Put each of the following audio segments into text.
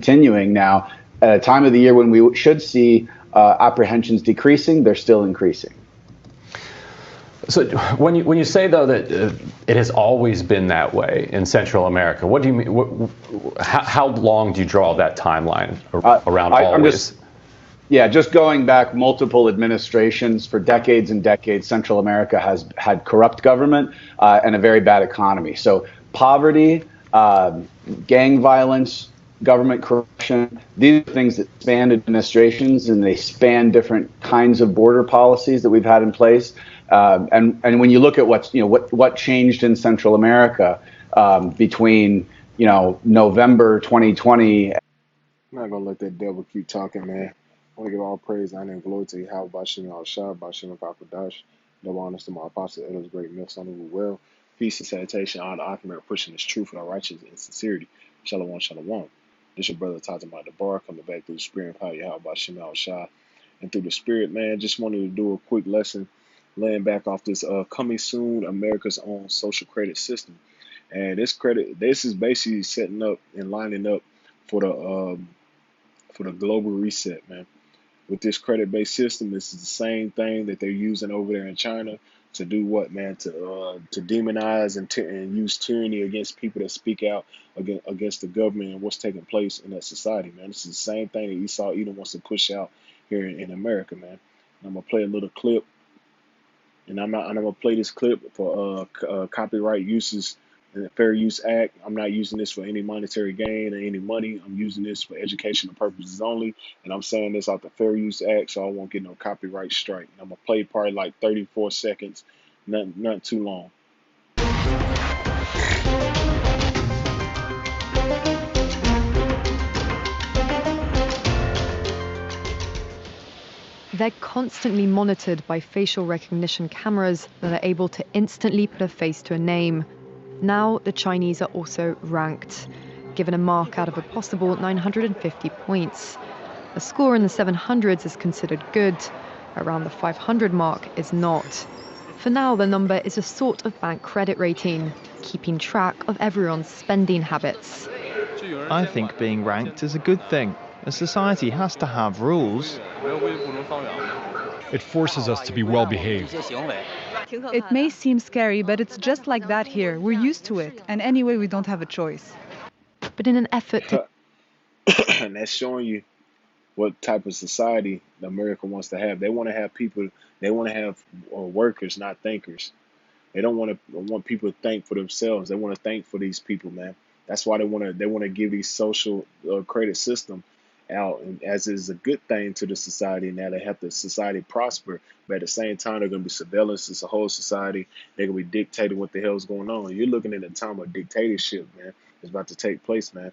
continuing now at a time of the year when we should see apprehensions decreasing. They're still increasing. So when you say, though, that it has always been that way in Central America, what do you mean? How long do you draw that timeline around always? Just going back multiple administrations for decades and decades, Central America has had corrupt government and a very bad economy. So poverty, gang violence, government corruption, these are things that span administrations, and they span different kinds of border policies that we've had in place. And when you look at what changed in Central America between November 2020. I'm not gonna let that devil keep talking, man. I want to give all praise, honor, and glory to Yahweh Bashim al Shah, Bashim al Pakadash. No honors to my apostle, elders, great myths, on who well. Peace and sanitation, honor, argument, pushing this truth and righteousness and sincerity. Shalom, shalom. This your brother Tata Bar coming back through the spirit and power, Yahweh Bashim al Shah. And through the spirit, man, just wanted to do a quick lesson, laying back off this coming soon, America's own social credit system. And this is basically setting up and lining up for the global reset, man. With this credit-based system, this is the same thing that they're using over there in China to do what, man? To demonize and use tyranny against people that speak out against the government and what's taking place in that society, man. This is the same thing that Esau Edom wants to push out here in America, man. And I'm gonna play a little clip, and I'm gonna play this clip for copyright uses. And the Fair Use Act, I'm not using this for any monetary gain or any money. I'm using this for educational purposes only. And I'm saying this out the Fair Use Act, so I won't get no copyright strike. I'm going to play probably like 34 seconds, not too long. They're constantly monitored by facial recognition cameras that are able to instantly put a face to a name. Now, the Chinese are also ranked, given a mark out of a possible 950 points. A score in the 700s is considered good. Around the 500 mark is not. For now, the number is a sort of bank credit rating, keeping track of everyone's spending habits. I think being ranked is a good thing. A society has to have rules. It forces us to be well behaved. It may seem scary, but it's just like that here. We're used to it. And anyway, we don't have a choice. But in an effort to... And that's showing you what type of society America wants to have. They want to have people, they want to have workers, not thinkers. They don't want people to think for themselves. They want to think for these people, man. That's why they want to give these social credit system out, and as is a good thing to the society. Now they have the society prosper, but at the same time they're going to be surveillance. It's a whole society. They're going to be dictating what the hell's going on. You're looking at a time of dictatorship, man. It's about to take place, man.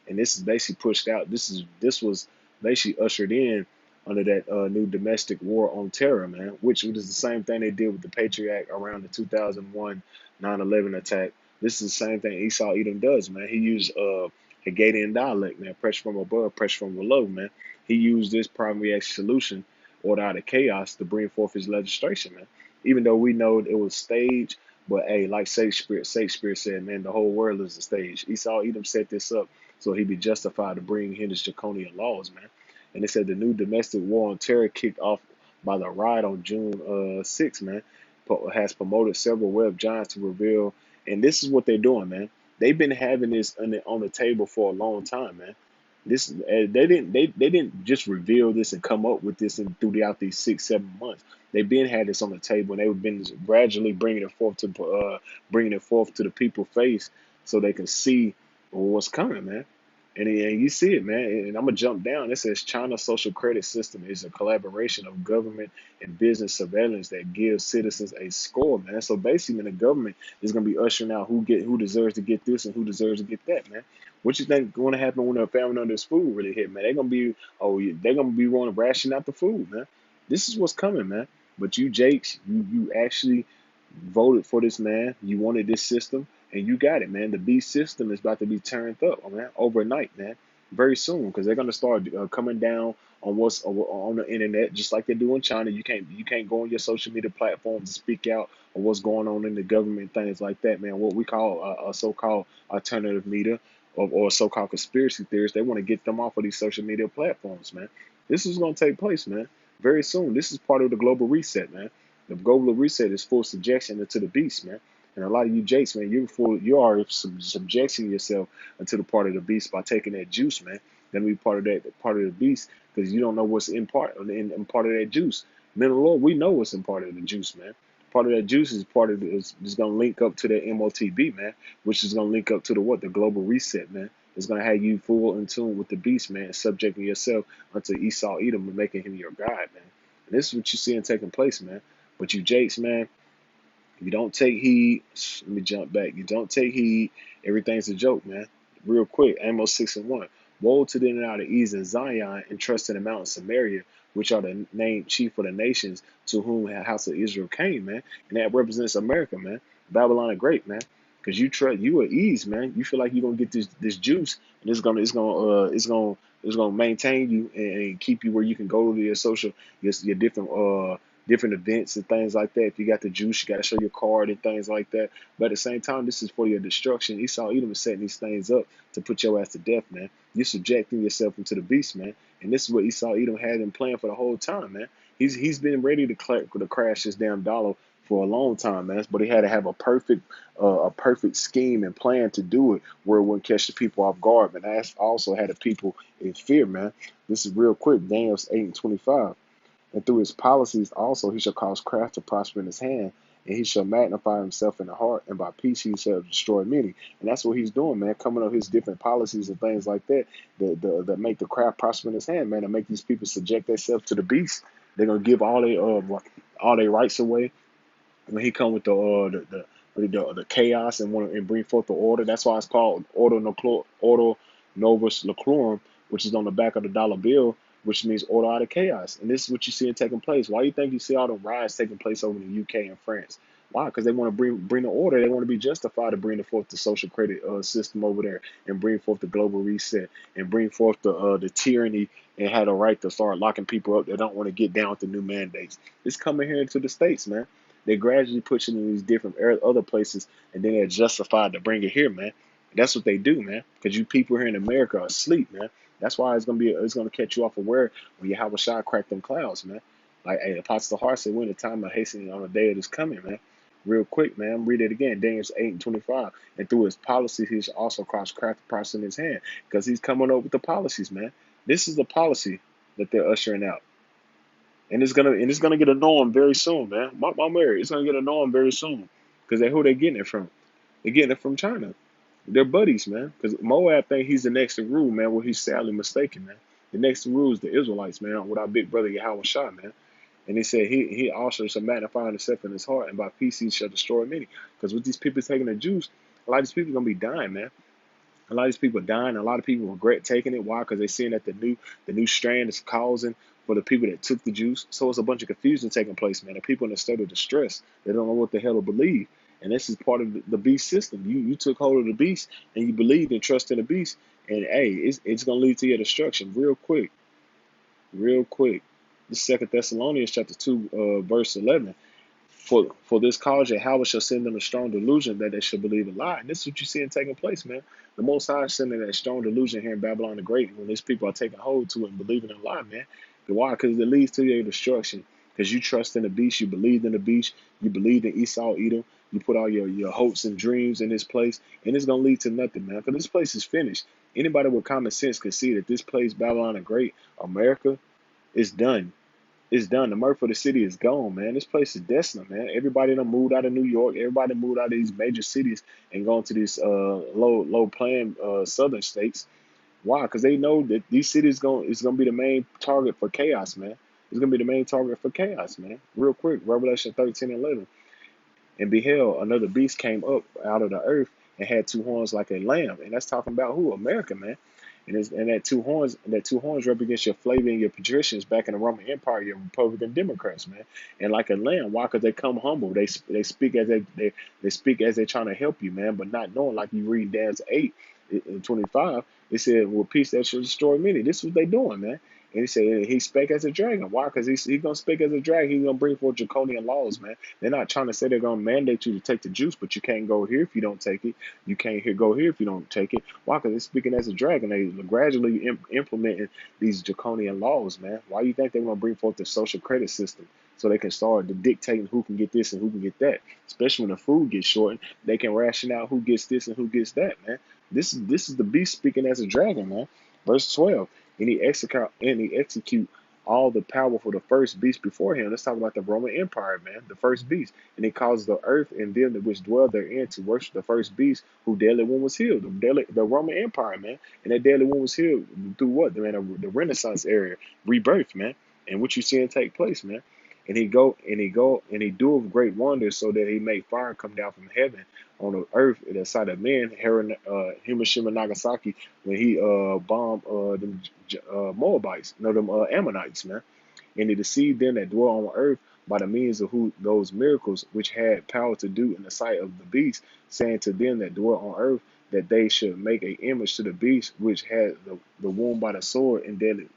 And this is basically pushed out. This was basically ushered in under that new domestic war on terror, man, which is the same thing they did with the Patriot Act around the 2001 9/11 attack. This is the same thing Esau Edom does, man. He used Haggadah dialect, man, pressure from above, pressure from below, man. He used this prime reaction solution, order out of chaos, to bring forth his legislation, man. Even though we know it was staged, but hey, like Shakespeare said, man, the whole world is a stage. Esau Edom set this up so he'd be justified to bring in his draconian laws, man. And they said the new domestic war on terror kicked off by the riot on June 6, man, has promoted several web giants to reveal. And this is what they're doing, man. They've been having this on the table for a long time, man. This they didn't just reveal this and come up with this throughout these 6-7 months. They've been had this on the table, and they've been gradually bringing it forth to the people's face so they can see what's coming, man. And you see it, man. And I'm gonna jump down. It says China's social credit system is a collaboration of government and business surveillance that gives citizens a score, man. So basically, man, the government is gonna be ushering out who deserves to get this and who deserves to get that, man. What you think going to happen when a famine under this food really hit, man? They're gonna be wanting to ration out the food, man. This is what's coming, man. But you, Jakes, you actually voted for this, man. You wanted this system. And you got it, man. The B system is about to be turned up, man, overnight, man, very soon, because they're gonna start coming down on what's on the internet, just like they do in China. You can't go on your social media platforms and speak out on what's going on in the government, things like that, man. What we call a so-called alternative media or so-called conspiracy theorists. They want to get them off of these social media platforms, man. This is going to take place, man, very soon. This is part of the global reset, man. The global reset is full subjection into the beast, man. And a lot of you jakes, man, you are subjecting yourself into the part of the beast by taking that juice, man. Then be part of the beast, because you don't know what's in part of that juice. Men of the Lord, we know what's in part of the juice, man. Part of that juice is is going to link up to the MOTB, man, which is going to link up to the global reset, man. It's going to have you full in tune with the beast, man, subjecting yourself unto Esau Edom and making him your God, man. And this is what you're seeing taking place, man. But you jakes, man, you don't take heed. Let me jump back. You don't take heed. Everything's a joke, man. Real quick, Amos 6:1. Woe to them out of ease in Zion and trust in the mountain Samaria, which are the named chief of the nations to whom the house of Israel came, man. And that represents America, man. Babylon the Great, man. Because you at ease, man. You feel like you're gonna get this juice, and it's gonna maintain you and keep you where you can go to your different events and things like that. If you got the juice, you got to show your card and things like that. But at the same time, this is for your destruction. Esau Edom is setting these things up to put your ass to death, man. You're subjecting yourself into the beast, man. And this is what Esau Edom had in plan for the whole time, man. He's been ready to crash this damn dollar for a long time, man. But he had to have a perfect scheme and plan to do it where it wouldn't catch the people off guard. But that also had the people in fear, man. This is real quick. Daniel 8:25. And through his policies also he shall cause craft to prosper in his hand, and he shall magnify himself in the heart, and by peace he shall destroy many. And that's what he's doing, man, coming up with his different policies and things like that that make the craft prosper in his hand, man, and make these people subject themselves to the beast. They're gonna give all their rights away when he come with the chaos and bring forth the order. That's why it's called Ordo Novus Lucrorum, which is on the back of the dollar bill, which means order out of chaos. And this is what you see taking place. Why do you think you see all the riots taking place over in the UK and France? Why? Because they want to bring the order. They want to be justified to bring forth the social credit system over there and bring forth the global reset and bring forth the tyranny and have the right to start locking people up that don't want to get down with the new mandates. It's coming here into the States, man. They gradually push it in these different other places, and then they're justified to bring it here, man. That's what they do, man. Because you people here in America are asleep, man. That's why it's gonna catch you off aware when you have a shot crack them clouds, man. Like hey, Apostle Hart said, we're in the time of hastening on the day of this coming, man. Real quick, man. Read it again. Daniel 8:25. And through his policies, he shall also cross craft the price in his hand. Because he's coming up with the policies, man. This is the policy that they're ushering out. And it's gonna get a norm very soon, man. My Mary, it's gonna get a norm very soon. Because who they getting it from? They're getting it from China. They're buddies, man. Because Moab think he's the next to rule, man. Well, he's sadly mistaken, man. The next to rule is the Israelites, man, with our big brother Yahweh Shah, man. And he said he also shall magnify himself in his heart, and by peace he shall destroy many. Because with these people taking the juice, a lot of these people are gonna be dying, man. A lot of these people are dying. A lot of people regret taking it. Why? Because they're seeing that the new strand is causing for the people that took the juice. So it's a bunch of confusion taking place, man. The people in a state of distress. They don't know what the hell to believe. And this is part of the beast system. You took hold of the beast and you believed and trust in the beast. And hey, it's gonna lead to your destruction real quick. Real quick. This 2 Thessalonians chapter 2, verse 11. For this cause Yahweh shall send them a strong delusion that they shall believe a lie. And this is what you see taking place, man. The Most High is sending that strong delusion here in Babylon the Great when these people are taking hold to it and believing in a lie, man. Why? Because it leads to your destruction. Because you trust in the beast, you believed in the beast, you believed in Esau Edom, you put all your hopes and dreams in this place, and it's going to lead to nothing, man. Because this place is finished. Anybody with common sense can see that this place, Babylon the Great, America, is done. It's done. The mirth of the city is gone, man. This place is desolate, man. Everybody done moved out of New York. Everybody moved out of these major cities and gone to these low playing southern states. Why? Because they know that these cities is gonna be the main target for chaos, man. It's gonna be the main target for chaos, man. Real quick, Revelation 13:11. And beheld, another beast came up out of the earth and had two horns like a lamb. And that's talking about who? America, man. And that two horns represents your Flavian, your patricians back in the Roman Empire, your Republican Democrats, man. And like a lamb, why? Because they come humble. They speak as they speak as they're trying to help you, man, but not knowing, like you read Daniel 8 and 25. It said, "Well, peace that shall destroy many." This is what they doing, man. And he said he spake as a dragon. Why? Because he's going to speak as a dragon. He's going to bring forth draconian laws, man. They're not trying to say they're going to mandate you to take the juice, but you can't go here if you don't take it. You can't go here if you don't take it. Why? Because they're speaking as a dragon. They gradually implementing these draconian laws, man. Why do you think they're going to bring forth the social credit system? So they can start dictating who can get this and who can get that. Especially when the food gets shortened, they can ration out who gets this and who gets that, man. This is the beast speaking as a dragon, man. Verse 12. And he execute all the power for the first beast before him. Let's talk about the Roman Empire, man, the first beast. And he causes the earth and them that which dwell therein to worship the first beast, who daily one was healed. The Roman Empire, man. And that daily one was healed through what? Man, the Renaissance era, rebirth, man. And what you seeing take place, man. And he doeth great wonders, so that he made fire come down from heaven on the earth at the sight of men. Hiroshima, Nagasaki, when he bombed them Moabites, no, them Ammonites, man. And he deceived them that dwell on earth by the means of those miracles which had power to do in the sight of the beast, saying to them that dwell on earth that they should make an image to the beast which had the wound by the sword and did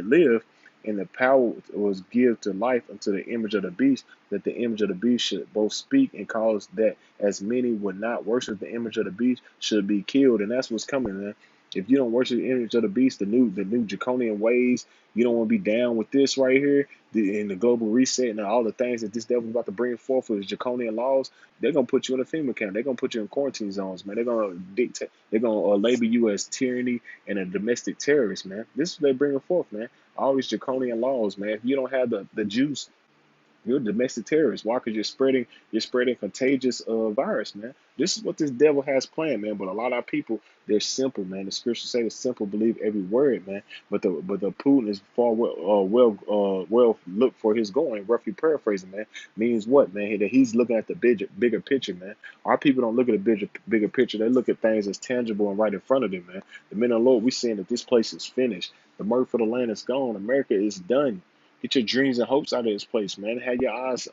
live. And the power was given to life unto the image of the beast, that the image of the beast should both speak and cause that as many would not worship the image of the beast should be killed. And that's what's coming, man. If you don't worship the image of the beast, the new draconian ways, you don't want to be down with this right here, in the global reset and all the things that this devil's about to bring forth with his draconian laws, they're gonna put you in a FEMA camp. They're gonna put you in quarantine zones, man. They're gonna dictate. They're gonna label you as tyranny and a domestic terrorist, man. This is what they're bringing forth, man. All these draconian laws, man. If you don't have the juice, you're a domestic terrorist. Why? Because you're spreading contagious virus, man. This is what this devil has planned, man. But a lot of our people, they're simple, man. The scriptures say the simple believe every word, man. But the Putin is far well looked for his going. Roughly paraphrasing, man, means what, man? That he's looking at the bigger picture, man. Our people don't look at the bigger picture. They look at things as tangible and right in front of them, man. The men of the Lord, we're saying that this place is finished. The murder for the land is gone. America is done. Get your dreams and hopes out of this place, man. Have your eyes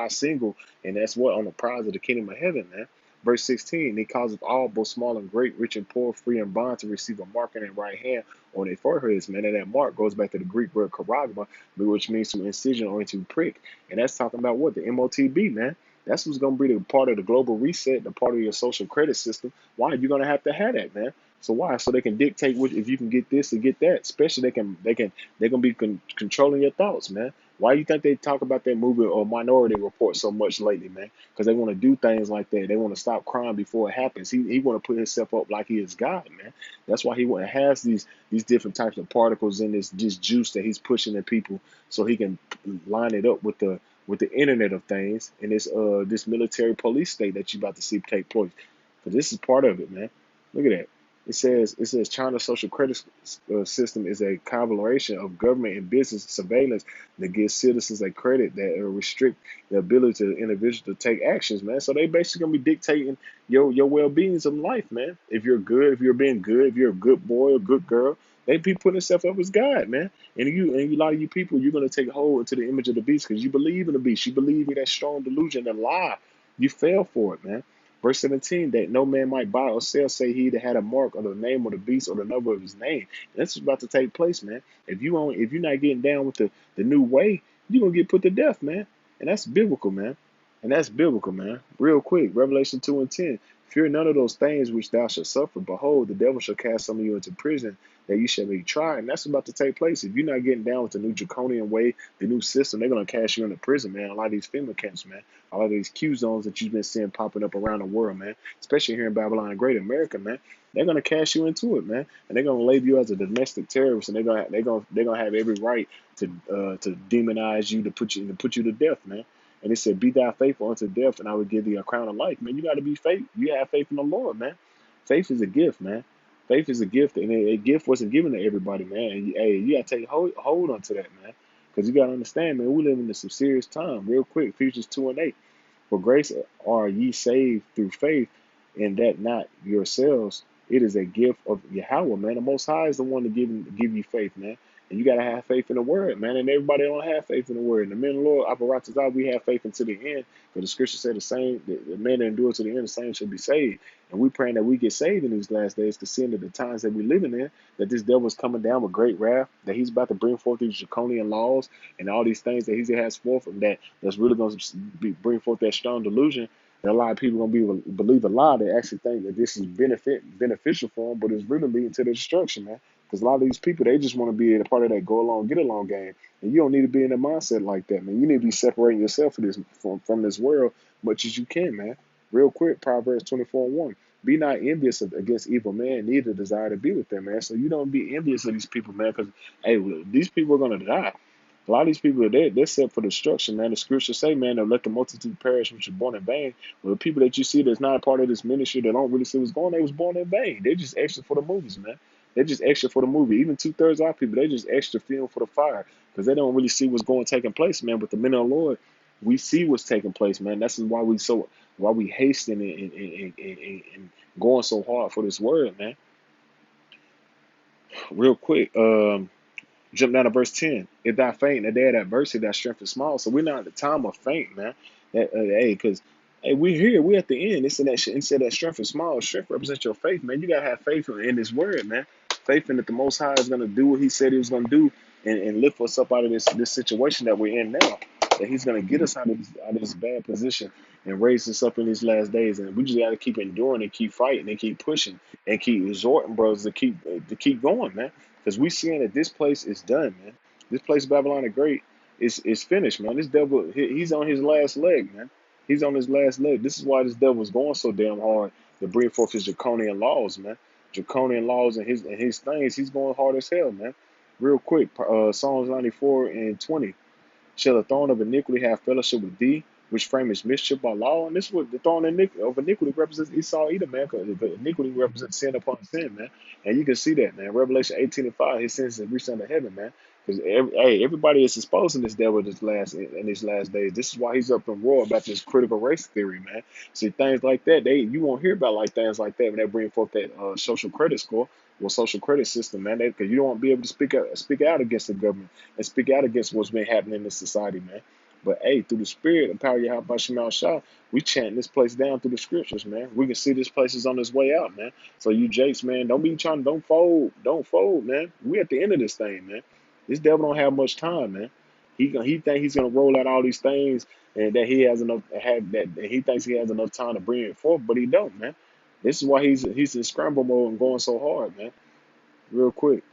single, and that's what on the prize of the kingdom of heaven, man. Verse 16, he causeth all, both small and great, rich and poor, free and bond, to receive a mark in their right hand on their foreheads, man. And that mark goes back to the Greek word charagma, which means to incision or into prick. And that's talking about what? The MOTB, man. That's what's going to be the part of the global reset, the part of your social credit system. Why? You're going to have that, man. So why? So they can dictate if you can get this or get that. Especially they're gonna be controlling your thoughts, man. Why do you think they talk about that movie or Minority Report so much lately, man? Because they want to do things like that. They want to stop crime before it happens. He want to put himself up like he is God, man. That's why he has these different types of particles in this juice that he's pushing in people, so he can line it up with the Internet of Things and this military police state that you about to see take place. Because this is part of it, man. Look at that. It says China's social credit system is a conglomeration of government and business surveillance that gives citizens a credit that restrict the ability of the individual to take actions, man. So they basically gonna be dictating your well-beings of life, man. If you're good, if you're being good, if you're a good boy or good girl, they be putting themselves up as God, man. And a lot of you people, you're gonna take hold into the image of the beast because you believe in the beast. You believe in that strong delusion and lie. You fell for it, man. Verse 17, that no man might buy or sell, say he that had a mark or the name of the beast or the number of his name. And that's what's about to take place, man. If you're not getting down with the new way, you're gonna get put to death, man. And that's biblical, man. Real quick, Revelation 2:10. Fear none of those things which thou shalt suffer. Behold, the devil shall cast some of you into prison, that you shall be tried. And that's about to take place. If you're not getting down with the new draconian way, the new system, they're going to cast you into prison, man. A lot of these FEMA camps, man. A lot of these Q zones that you've been seeing popping up around the world, man. Especially here in Babylon and Great America, man. They're going to cast you into it, man. And they're going to label you as a domestic terrorist, and they're going to have every right to demonize you, to put you to death, man. And it said, be thou faithful unto death, and I will give thee a crown of life. Man, you got to be faithful. You have faith in the Lord, man. Faith is a gift, man. Faith is a gift, and a gift wasn't given to everybody, man. And you got to take hold onto that, man. Because you got to understand, man, we live in some serious time. Real quick, Ephesians 2:8. For grace are ye saved through faith, and that not yourselves. It is a gift of Yahweh, man. The Most High is the one to give you faith, man. And you got to have faith in the word, man. And everybody don't have faith in the word. And the men of the Lord, Aparatazah, we have faith until the end. Because the scripture said the same, the men that endure to the end, the same shall be saved. And we praying that we get saved in these last days, because seeing that the times that we're living in, that this devil is coming down with great wrath, that he's about to bring forth these draconian laws and all these things that he has forth, and that's really going to bring forth that strong delusion. And a lot of people are going to believe a lie. They actually think that this is beneficial for them, but it's really leading to their destruction, man. Because a lot of these people, they just want to be a part of that go along, get along game. And you don't need to be in a mindset like that, man. You need to be separating yourself from this world much as you can, man. Real quick, Proverbs 24:1. Be not envious against evil men, neither desire to be with them, man. So you don't be envious of these people, man, because, hey, these people are going to die. A lot of these people, they're set for destruction, man. The scriptures say, man, they'll let the multitude perish which are born in vain. Well, the people that you see that's not a part of this ministry, that don't really see what's going on, they was born in vain. They're just extra for the movies, man. They're just extra for the movie. Even 2/3 of our people, they just extra film for the fire, because they don't really see what's taking place, man. But the men of the Lord, we see what's taking place, man. That's why we hasten and going so hard for this word, man. Real quick, jump down to verse 10. If thou faint in the day of adversity, thy strength is small. So we're not at the time of faint, man. Hey, because we're here, we're at the end. It said that strength is small. Strength represents your faith, man. You gotta have faith in this word, man. Faith in that the Most High is gonna do what He said He was gonna do, and lift us up out of this situation that we're in now. That He's gonna get us out of this bad position and raise us up in these last days. And we just gotta keep enduring and keep fighting and keep pushing and keep exhorting brothers to keep going, man. Because we seeing that this place is done, man. This place, Babylon the Great, is finished, man. This devil, he's on his last leg, man. He's on his last leg. This is why this devil is going so damn hard to bring forth his draconian laws, man. Draconian laws and his things. He's going hard as hell, man. Real quick, Psalms 94:20. Shall the throne of iniquity have fellowship with thee, which framest mischief by law? And this is what the throne of iniquity represents Esau, Edom, man. Because the iniquity represents sin upon sin, man. And you can see that, man. Revelation 18:5, his sins have reached unto heaven, man. Because everybody is exposing this devil in these last days. This is why he's up in roar about this critical race theory, man. See, things like that, you won't hear about things like that when they bring forth that social credit score or social credit system, man. Because you don't want to be able to speak out against the government and speak out against what's been happening in this society, man. But hey, through the spirit and power of Yahweh Shemal Shah, we chanting this place down through the scriptures, man. We can see this place is on its way out, man. So you Jakes, man, don't fold, man. We at the end of this thing, man. This devil don't have much time, man. He think he's gonna roll out all these things and that he has enough he thinks he has enough time to bring it forth, but he don't, man. This is why he's in scramble mode and going so hard, man. Real quick.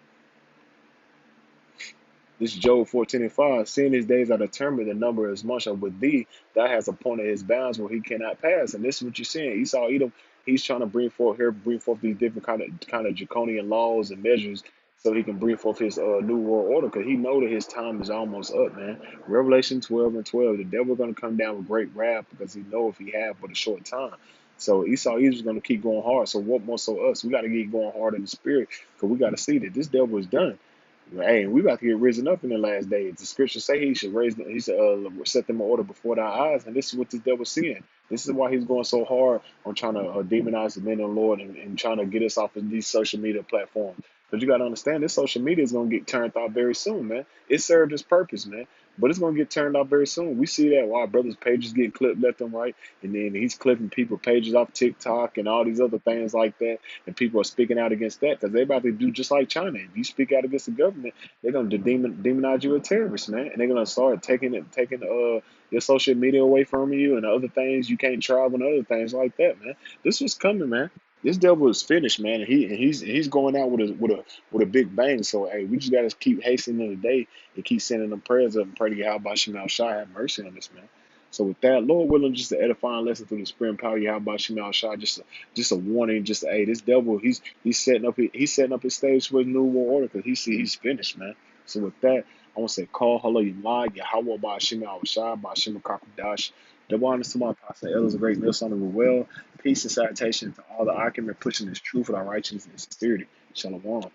This is Job 14:5. Seeing his days are determined, the number is much, and with thee, thou hast appointed his bounds where he cannot pass. And this is what you're seeing. Esau, Edom, he's trying to bring forth these different kind of draconian laws and measures so he can bring forth his new world order, because he know that his time is almost up, man. Revelation 12:12. The devil gonna come down with great wrath because he know if he have but a short time. So Esau is going to keep going hard. So what more so us? We got to keep going hard in the spirit, because we got to see that this devil is done. Hey, we about to get risen up in the last days. The scriptures say he should set them in order before our eyes, and this is what this devil's seeing. This is why he's going so hard on trying to demonize the men of the Lord and trying to get us off of these social media platforms. But you got to understand, this social media is going to get turned off very soon, man. It served its purpose, man, but it's going to get turned off very soon. We see that while our brothers' pages getting clipped left and right, and then he's clipping people pages off TikTok and all these other things like that, and people are speaking out against that because they're about to do just like China. If you speak out against the government, they're going to demonize you a terrorist, man, and they're going to start taking your social media away from you and other things. You can't travel and other things like that, man. This was coming, man. This devil is finished, man. And he's going out with a big bang. So hey, we just gotta keep hastening the day and keep sending them prayers up and pray to Yahweh Shemal Shah have mercy on this, man. So with that, Lord willing, just an edifying lesson through the spirit and power of Yahweh Shemal Shah, just a warning, hey, this devil, he's setting up his stage for his new world order, because he's finished, man. So with that, I want to say call hello Yamai, Yahweh by Shemal Shah, by Shemal Kakadash. The one to my pastor, elders, a great meal, son of well. Peace and salutation to all the argument pushing this truth and our righteousness and sincerity. Shalom.